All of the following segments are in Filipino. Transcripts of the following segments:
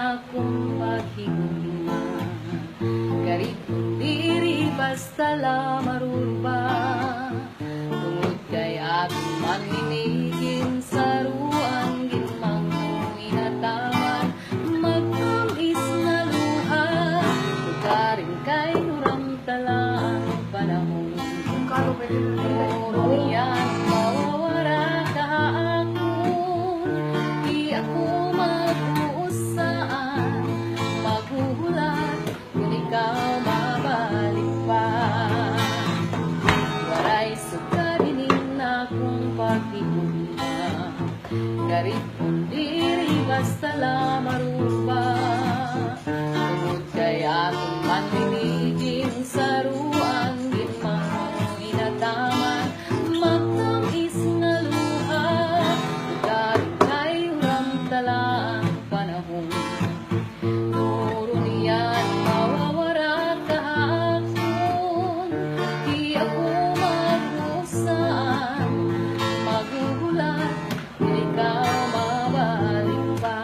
akong paghigugma. Garit diri basta la marurba, tungod kay akong maninigin sa ruang ginmang inataman. Magtamis na luha, tugarin kay nuramtala ang panahon. Puro yan mawawara kahapon, di ako mag-uusaan, maghuhulat kung ikaw mabalik pa. Waray sukadinin akong paghigugma, garit kung diri basta la marupa, tungod kay akong maninigin sa ruang ginmang inataman. Magtamis na luha, tugarin kay uramtala ang panahon. Turo niyan mawawara kahapon, di ako mag-usaan, maghuhulat kung ikaw mabalik pa.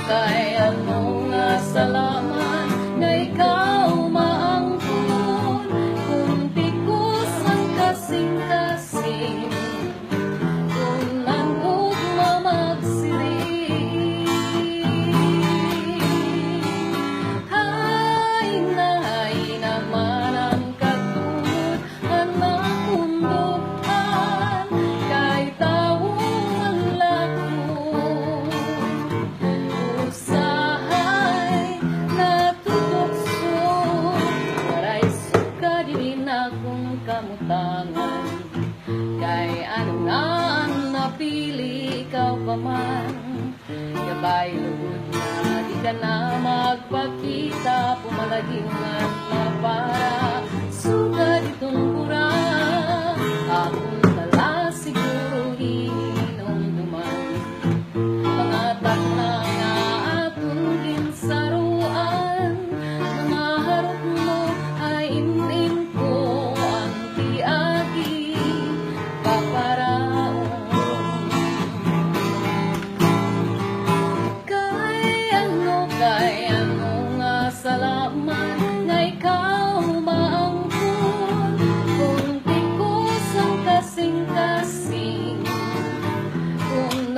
Kay ano nga salamat nga ikaw maangkon, kung tikos ang kasing-kasing, kung nangkog mamagsiri. Hay naman ang katulad anak kundukan, kay tawong ang lakon. Usahay natutokso, waray sukadinin akong kamutangan, kay ano na ang napili ikaw pa man. Gabay lugod na di ka na magpakita, pumalagingan na para sukad itong pura. Akong tala siguro hinumduman, pangatak na nga atong ginsaruan. Mga harap mo ay inin ko ang tiagi kaparaon. Kay ano nga salamat nga ikaw maangkon, kung tikos ang kasing-kasing, kung